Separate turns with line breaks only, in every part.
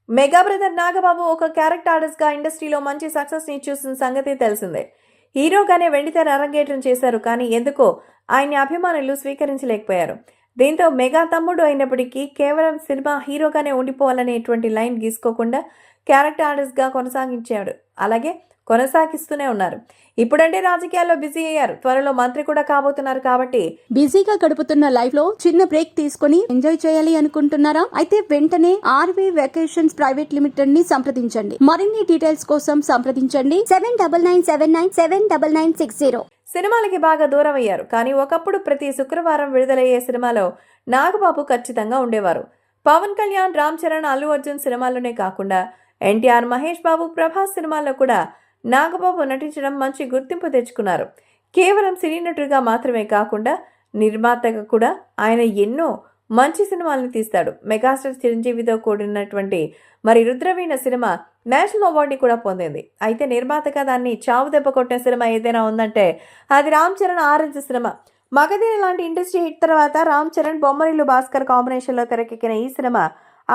Mega brother Nagababu ఒక character artist గా ఇండస్ట్రీలో మంచి సక్సెస్ ని చూసిన సంగతి తెలిసిందే. హీరోగానే వెండితెర అరంగేట్రం చేశారు, కానీ ఎందుకో ఆయన్ని అభిమానులు స్వీకరించలేకపోయారు. దీంతో మెగా తమ్ముడు అయినప్పటికీ కేవలం సినిమా హీరోగానే ఉండిపోవాలనేటువంటి లైన్ గీసుకోకుండా క్యారెక్టర్ ఆర్టిస్ట్ గా కొనసాగించాడు. అలాగే కొనసాగిస్తూనే ఉన్నారు. ఇప్పుడంటే రాజకీయాల్లో బిజీ అయ్యారు. త్వరలో మంత్రి కూడా కాబోతున్నారు. కాబట్టి
బిజీగా గడుపుతున్న లైఫ్ లో చిన్న బ్రేక్ తీసుకుని ఎంజాయ్ చేయాలి అనుకుంటున్నారా? అయితే వెంటనే ఆర్వీ వెకేషన్స్ ప్రైవేట్ లిమిటెడ్ ని సంప్రదించండి. మరిన్ని డీటెయిల్స్ కోసం సంప్రదించండి 7997979960.
సినిమాలకి బాగా దూరం అయ్యారు, కానీ ఒకప్పుడు ప్రతి శుక్రవారం విడుదలయ్యే సినిమాలో నాగబాబు ఖచ్చితంగా ఉండేవారు. పవన్ కళ్యాణ్, రామ్ చరణ్, అల్లు అర్జున్ సినిమాల్లోనే కాకుండా ఎన్టీఆర్, మహేష్ బాబు, ప్రభాస్ సినిమాల్లో కూడా నాగబాబు నటించడం మంచి గుర్తింపు తెచ్చుకున్నారు. కేవలం సినీ నటుడిగా మాత్రమే కాకుండా నిర్మాతగా కూడా ఆయన ఎన్నో మంచి సినిమాలను తీస్తాడు. మెగాస్టార్ చిరంజీవితో కూడినటువంటి రుద్రవీణ సినిమా నేషనల్ అవార్డుని కూడా పొందింది. అయితే నిర్మాతగా దాన్ని చావు దెబ్బ కొట్టిన సినిమా ఏదైనా ఉందంటే అది రామ్ చరణ్ ఆరెంజ్ సినిమా. మగధీర లాంటి ఇండస్ట్రీ హిట్ తర్వాత రామ్ చరణ్, బొమ్మరిల్లు భాస్కర్ కాంబినేషన్లో తెరకెక్కిన ఈ సినిమా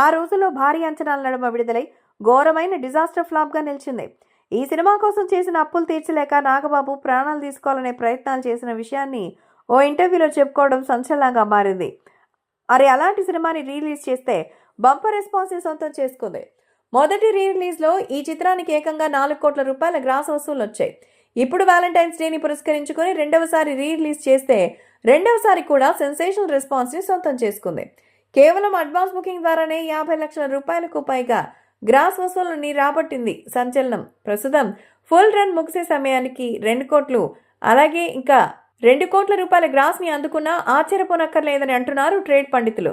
ఆ రోజుల్లో భారీ అంచనాల నడుమ విడుదలై ఘోరమైన డిజాస్టర్ ఫ్లాప్గా నిలిచింది. ఈ సినిమా కోసం చేసిన అప్పులు తీర్చలేక నాగబాబు ప్రాణాలు తీసుకోవాలనే ప్రయత్నాలు చేసిన విషయాన్ని ఓ ఇంటర్వ్యూలో చెప్పుకోవడం సంచలనంగా మారింది. అలాంటి సినిమాని రిలీజ్ చేస్తే బంపర్ రెస్పాన్స్ సొంతం చేసుకుంది. మొదటి రిలీజ్లో ఈ చిత్రానికి ఏకంగా 4 కోట్ల రూపాయల గ్రాస్ వసూళ్లు వచ్చాయి. ఇప్పుడు వ్యాలంటైన్స్ డేని పురస్కరించుకుని రెండవసారి రిలీజ్ చేస్తే రెండవసారి కూడా సెన్సేషనల్ రెస్పాన్స్ని సొంతం చేసుకుంది. కేవలం అడ్వాన్స్ బుకింగ్ ద్వారానే 50 లక్షల రూపాయలకు పైగా గ్రాస్ వసూళ్లని రాబట్టింది. సంచలనం. ప్రస్తుతం ఫుల్ రన్ ముగిసే సమయానికి 2 కోట్లు, అలాగే ఇంకా 2 కోట్ల రూపాయల గ్రాస్ ని అందుకున్నా ఆశ్చర్యపోనక్కర్లేదని అంటున్నారు ట్రేడ్ పండితులు.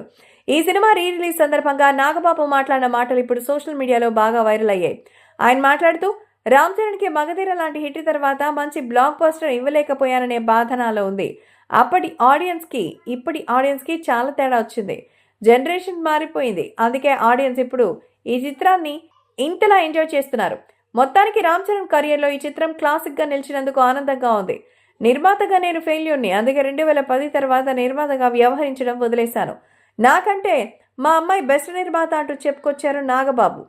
ఈ సినిమా రిలీజ్ సందర్భంగా నాగబాబు మాట్లాడిన మాటలు ఇప్పుడు సోషల్ మీడియాలో బాగా వైరల్ అయ్యాయి. ఆయన మాట్లాడుతూ రామ్ చరణ్కి మగధీర లాంటి హిట్ తర్వాత మంచి బ్లాక్ బస్టర్ ఇవ్వలేకపోయాననే బాధ నాలో ఉంది. అప్పటి ఆడియన్స్కి ఇప్పటి ఆడియన్స్కి చాలా తేడా వచ్చింది. జనరేషన్ మారిపోయింది. అందుకే ఆడియన్స్ ఇప్పుడు ఈ చిత్రాన్ని ఇంతలా ఎంజాయ్ చేస్తున్నారు. మొత్తానికి రామ్ చరణ్ కెరియర్లో ఈ చిత్రం క్లాసిక్గా నిలిచినందుకు ఆనందంగా ఉంది. నిర్మాతగా నేను ఫెయిల్యూర్ని, అందుకే 2010 తర్వాత నిర్మాతగా వ్యవహరించడం వదిలేశాను. నాకంటే మా అమ్మాయి బెస్ట్ నిర్మాత అంటూ చెప్పుకొచ్చారు నాగబాబు.